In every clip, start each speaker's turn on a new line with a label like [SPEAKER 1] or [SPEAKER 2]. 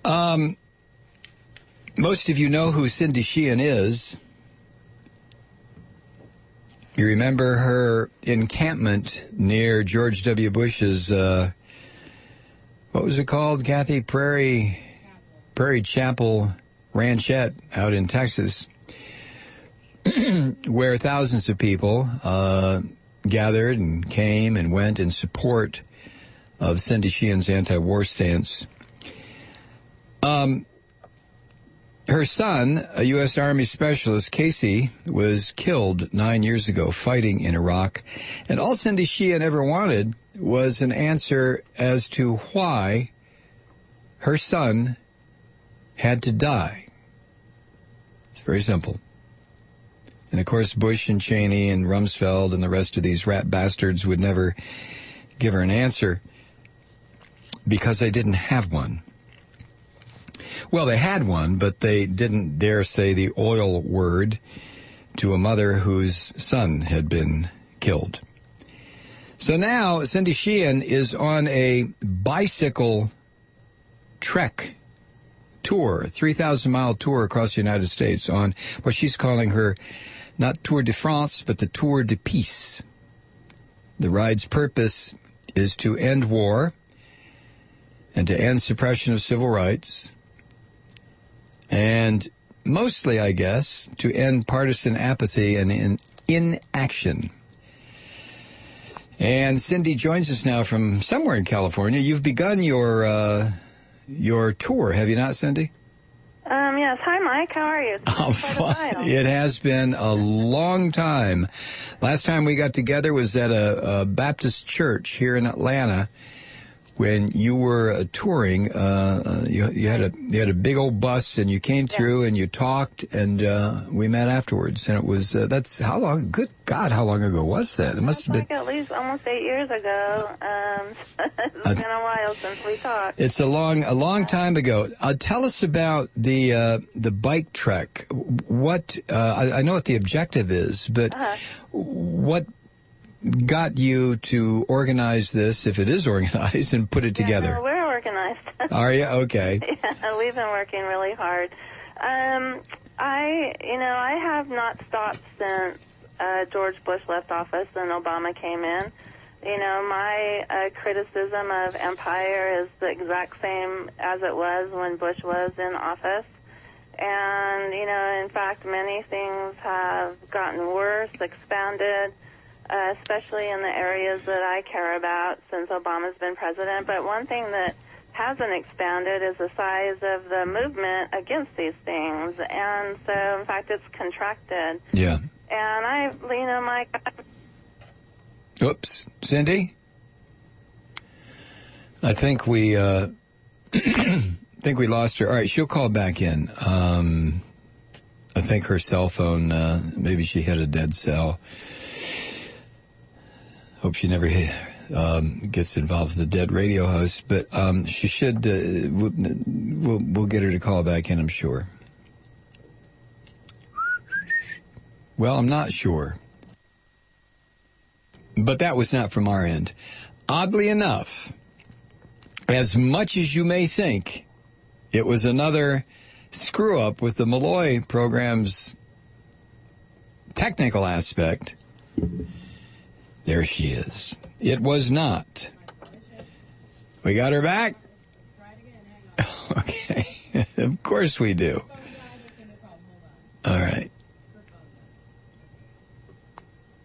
[SPEAKER 1] Most of you know who Cindy Sheehan is. You remember her encampment near George W. Bush's, what was it called, Kathy? Prairie Chapel Ranchette out in Texas, where thousands of people gathered and came and went in support of Cindy Sheehan's anti-war stance. Her son, a U.S. Army specialist, Casey, was killed 9 years ago fighting in Iraq. And all Cindy Sheehan ever wanted was an answer as to why her son had to die. It's very simple. And, of course, Bush and Cheney and Rumsfeld and the rest of these rat bastards would never give her an answer because they didn't have one. Well, they had one, but they didn't dare say the oil word to a mother whose son had been killed. So now Cindy Sheehan is on a bicycle trek tour, 3,000-mile tour across the United States on what she's calling her, not Tour de France, but the Tour de Peace. The ride's purpose is to end war and to end suppression of civil rights, and mostly, I guess, to end partisan apathy and inaction. And Cindy joins us now from somewhere in California. You've begun your tour, have you not, Cindy?
[SPEAKER 2] Yes. Hi, Mike. How are you?
[SPEAKER 1] It has been a long time. Last time we got together was at a Baptist church here in Atlanta. When you were touring, you had a big old bus, and you came through and you talked, and we met afterwards. And it was that's how long? Good God, how long ago was that? It must have been
[SPEAKER 2] at least almost 8 years ago. It's been a while since we talked.
[SPEAKER 1] It's a long time ago. Tell us about the bike trek. What I know what the objective is, but what got you to organize this, if it is organized, and put it together?
[SPEAKER 2] No, we're organized.
[SPEAKER 1] Are you? Okay.
[SPEAKER 2] Yeah, we've been working really hard. I have not stopped since George Bush left office and Obama came in. You know, my criticism of empire is the exact same as it was when Bush was in office. And, you know, in fact, many things have gotten worse, expanded, especially in the areas that I care about since Obama's been president. But one thing that hasn't expanded is the size of the movement against these things. And so, in fact, it's contracted.
[SPEAKER 1] Yeah.
[SPEAKER 2] And Mike...
[SPEAKER 1] Oops. Cindy? I think we lost her. All right, she'll call back in. I think her cell phone, maybe she had a dead cell. Hope she never gets involved with the dead radio host, but she should. We'll get her to call back in, I'm sure. Well, I'm not sure, but that was not from our end. Oddly enough, as much as you may think, it was another screw up with the Malloy program's technical aspect. There she is. It was not. We got her back? Okay. Of course we do. All right.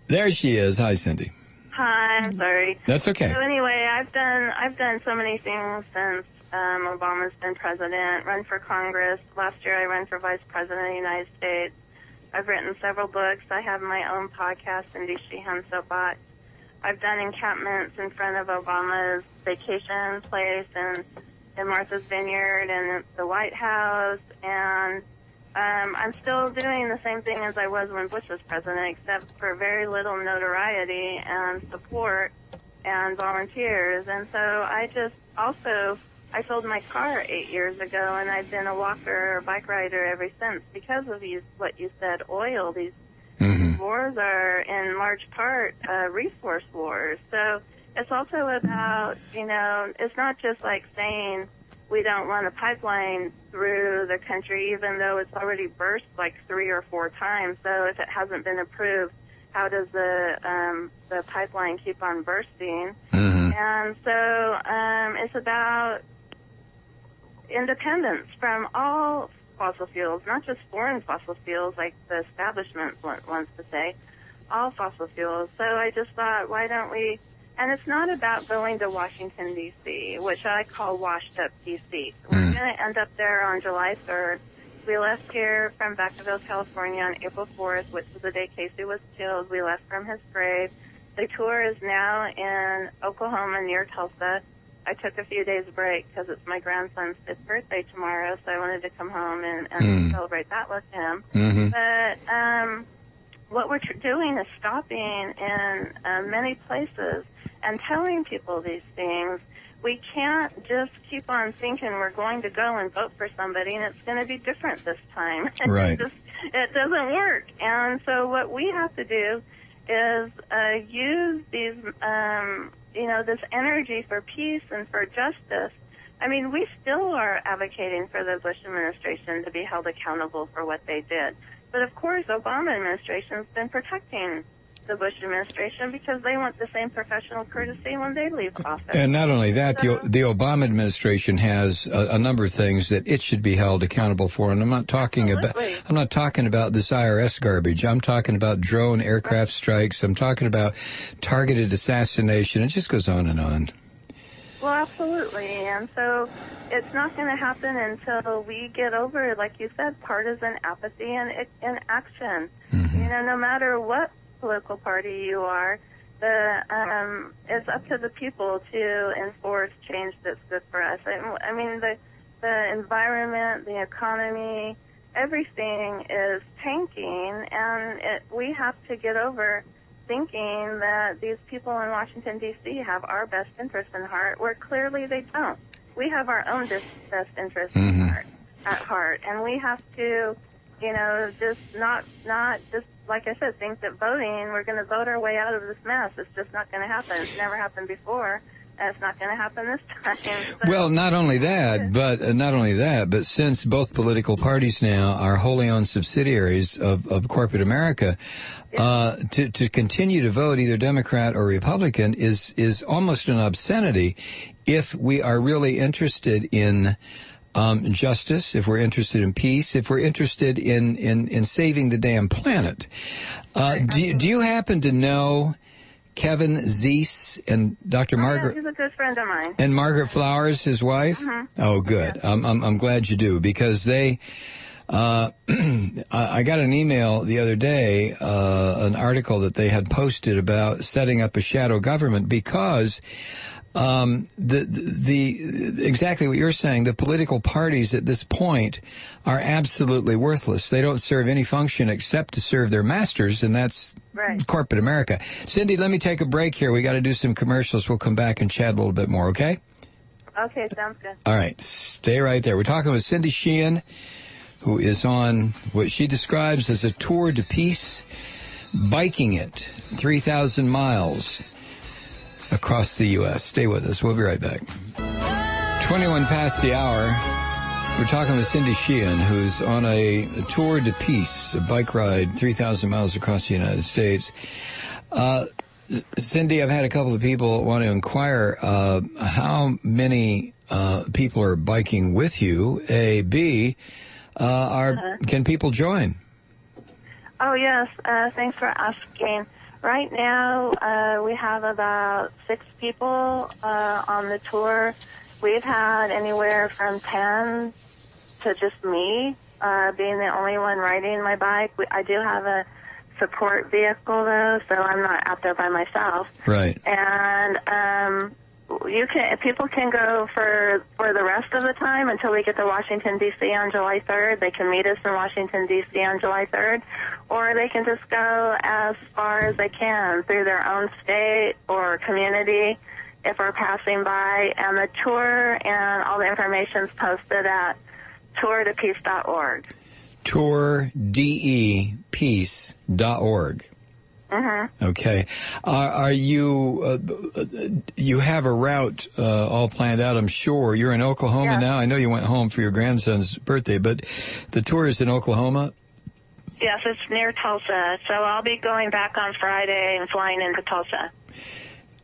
[SPEAKER 1] There she is. Hi, Cindy.
[SPEAKER 2] Hi, I'm sorry.
[SPEAKER 1] That's okay.
[SPEAKER 2] So anyway, I've done so many things since Obama's been president. Run for Congress. Last year I ran for Vice President of the United States. I've written several books. I have my own podcast, Cindy Sheehan Soapbox. I've done encampments in front of Obama's vacation place and in Martha's Vineyard and the White House. And I'm still doing the same thing as I was when Bush was president, except for very little notoriety and support and volunteers. And so I sold my car 8 years ago, and I've been a walker or bike rider ever since because of what you said, oil. These wars are in large part resource wars. So it's also about, it's not just like saying we don't want a pipeline through the country, even though it's already burst like 3 or 4 times. So if it hasn't been approved, how does the pipeline keep on bursting?
[SPEAKER 1] Mm-hmm.
[SPEAKER 2] And so it's about independence from all fossil fuels, not just foreign fossil fuels like the establishment wants to say, all fossil fuels. So I just thought, why don't we? And it's not about going to Washington, D.C., which I call washed up D.C. We're going to end up there on July 3rd. We left here from Vacaville, California on April 4th, which was the day Casey was killed. We left from his grave. The tour is now in Oklahoma near Tulsa. I took a few days break because it's my grandson's 5th birthday tomorrow, so I wanted to come home and celebrate that with him.
[SPEAKER 1] Mm-hmm.
[SPEAKER 2] But what we're doing is stopping in many places and telling people these things. We can't just keep on thinking we're going to go and vote for somebody and it's going to be different this time.
[SPEAKER 1] Right.
[SPEAKER 2] It doesn't work. And so what we have to do is use these, this energy for peace and for justice. I mean, we still are advocating for the Bush administration to be held accountable for what they did. But of course, Obama administration has been protecting the Bush administration because they want the same professional courtesy when they leave office.
[SPEAKER 1] And not only that,
[SPEAKER 2] So,
[SPEAKER 1] the Obama administration has a number of things that it should be held accountable for. And I'm not talking about this IRS garbage. I'm talking about drone aircraft strikes. I'm talking about targeted assassination. It just goes on and on.
[SPEAKER 2] Well, absolutely. And so it's not going to happen until we get over, like you said, partisan apathy and action.
[SPEAKER 1] Mm-hmm.
[SPEAKER 2] No matter what political party you are, it's up to the people to enforce change that's good for us. I mean, the environment, the economy, everything is tanking, and we have to get over thinking that these people in Washington, D.C. have our best interest in heart, where clearly they don't. We have our own best interest at heart, and we have to, just not just, like I said, think that voting, we're going to vote our way out of this mess. It's just not going to happen. It's never happened before, and it's not going to happen this time. So,
[SPEAKER 1] well, not only that, but since both political parties now are wholly owned subsidiaries of corporate America, to continue to vote either Democrat or Republican is almost an obscenity if we are really interested in justice, if we're interested in peace, if we're interested in saving the damn planet. Do you happen to know Kevin Zeese and Dr. Margaret?
[SPEAKER 2] Yeah, he's a good friend of mine.
[SPEAKER 1] And Margaret Flowers, his wife?
[SPEAKER 2] Mm-hmm.
[SPEAKER 1] Oh, good. Yeah. I'm glad you do, because they... I got an email the other day, an article that they had posted about setting up a shadow government because exactly what you're saying, the political parties at this point are absolutely worthless. They don't serve any function except to serve their masters, and that's corporate America. Cindy, let me take a break here. We got to do some commercials. We'll come back and chat a little bit more, okay?
[SPEAKER 2] Okay, sounds good.
[SPEAKER 1] All right, stay right there. We're talking with Cindy Sheehan, who is on what she describes as a tour de peace, biking it 3,000 miles across the U.S. Stay with us. We'll be right back. 21 past the hour. We're talking with Cindy Sheehan, who's on a tour de peace, a bike ride 3,000 miles across the United States. Cindy, I've had a couple of people want to inquire how many people are biking with you. A, B, can people join?
[SPEAKER 2] Oh, yes. Thanks for asking. Right now, we have about 6 people on the tour. We've had anywhere from 10 to just me being the only one riding my bike. I do have a support vehicle, though, so I'm not out there by myself.
[SPEAKER 1] Right.
[SPEAKER 2] And people can go for the rest of the time until we get to Washington, D.C. on July 3rd. They can meet us in Washington, D.C. on July 3rd, or they can just go as far as they can through their own state or community if we're passing by. And the tour and all the information is posted at tourdepeace.org.
[SPEAKER 1] tourdepeace.org. Okay. Are you, you have a route all planned out, I'm sure. You're in Oklahoma now. I know you went home for your grandson's birthday, but the tour is in Oklahoma?
[SPEAKER 2] Yes, it's near Tulsa. So I'll be going back on Friday and flying into Tulsa.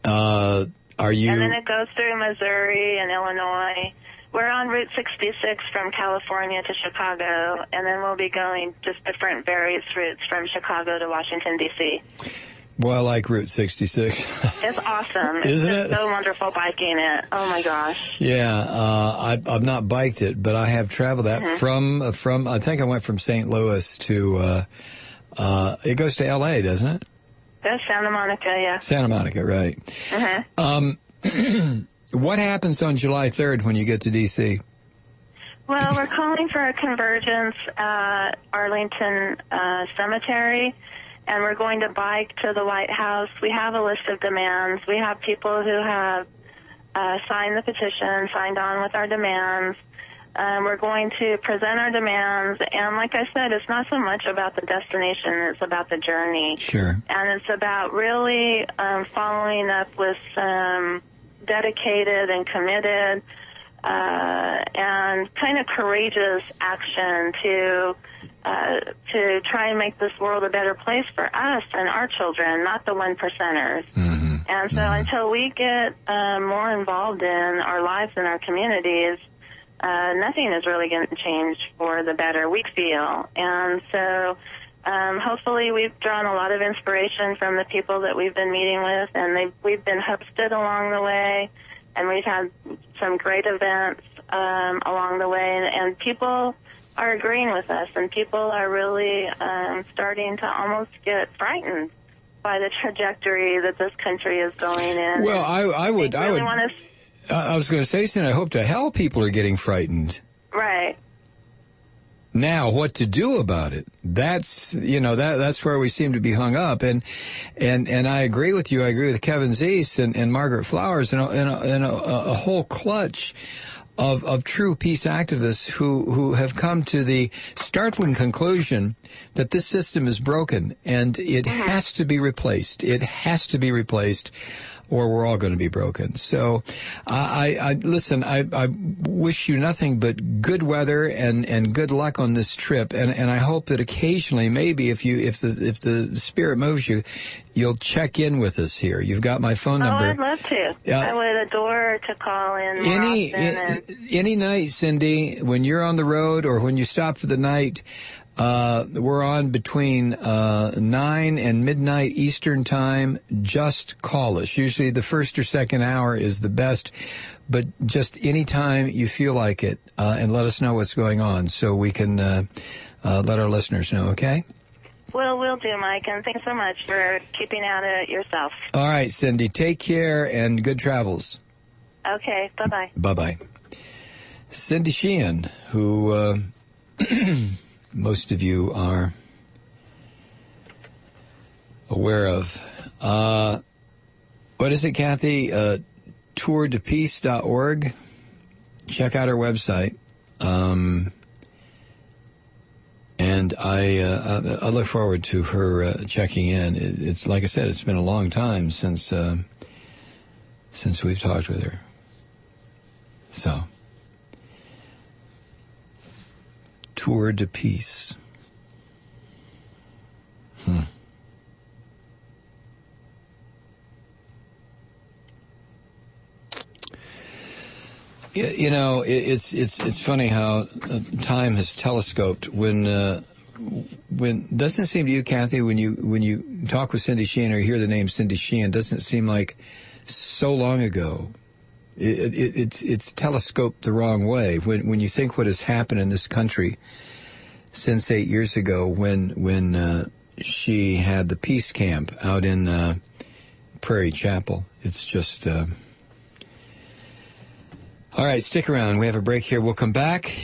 [SPEAKER 1] Are you...
[SPEAKER 2] And then it goes through Missouri and Illinois. We're on Route 66 from California to Chicago, and then we'll be going just different various routes from Chicago to Washington, D.C.
[SPEAKER 1] Well, I like Route 66.
[SPEAKER 2] It's awesome.
[SPEAKER 1] Isn't
[SPEAKER 2] it's
[SPEAKER 1] it?
[SPEAKER 2] So wonderful biking it. Oh, my gosh.
[SPEAKER 1] Yeah, I've not biked it, but I have traveled that from, I think I went from St. Louis to, it goes to L.A., doesn't it?
[SPEAKER 2] That's Santa Monica, yeah.
[SPEAKER 1] Santa Monica, right. What happens on July 3rd when you get to D.C.?
[SPEAKER 2] Well, we're calling for a convergence at Arlington Cemetery, and we're going to bike to the White House. We have a list of demands. We have people who have signed the petition, signed on with our demands. We're going to present our demands, and like I said, it's not so much about the destination, it's about the journey.
[SPEAKER 1] Sure.
[SPEAKER 2] And it's about really following up with some dedicated and committed and kind of courageous action to try and make this world a better place for us and our children, not the one percenters. And so until we get more involved in our lives and our communities, nothing is really going to change for the better, we feel. And so hopefully we've drawn a lot of inspiration from the people that we've been meeting with, and we've been hosted along the way, and we've had some great events along the way, and people are agreeing with us, and people are really starting to almost get frightened by the trajectory that this country is going in.
[SPEAKER 1] Well, I was going to say, Cindy, I hope to hell people are getting frightened.
[SPEAKER 2] Right.
[SPEAKER 1] Now, what to do about it? That's, that's where we seem to be hung up. And I agree with you. I agree with Kevin Zeese and Margaret Flowers and a whole clutch of true peace activists who have come to the startling conclusion that this system is broken and it has to be replaced. It has to be replaced, or we're all going to be broken. So, I wish you nothing but good weather and good luck on this trip. And I hope that occasionally, maybe if the spirit moves you, you'll check in with us here. You've got my phone number.
[SPEAKER 2] Oh, I'd love to. I would adore to call in more often.
[SPEAKER 1] Any night, Cindy, when you're on the road or when you stop for the night, we're on between 9 and midnight Eastern time. Just call us. Usually the first or second hour is the best, but just any time you feel like it, and let us know what's going on so we can let our listeners know, okay?
[SPEAKER 2] Well, will do, Mike, and thanks so much for keeping at it yourself.
[SPEAKER 1] All right, Cindy, take care and good travels.
[SPEAKER 2] Okay, bye-bye.
[SPEAKER 1] Bye-bye. Cindy Sheehan, who most of you are aware of. What is it, Kathy? tourdepeace.org. Check out our website. And I look forward to her checking in. It's like I said, it's been a long time since we've talked with her. So, Tour de Peace. You know, it's funny how time has telescoped. When doesn't it seem to you, Kathy, when you talk with Cindy Sheehan or hear the name Cindy Sheehan, doesn't it seem like so long ago? It's telescoped the wrong way. When you think what has happened in this country since 8 years ago, when she had the peace camp out in Prairie Chapel, it's just. All right, stick around. We have a break here. We'll come back.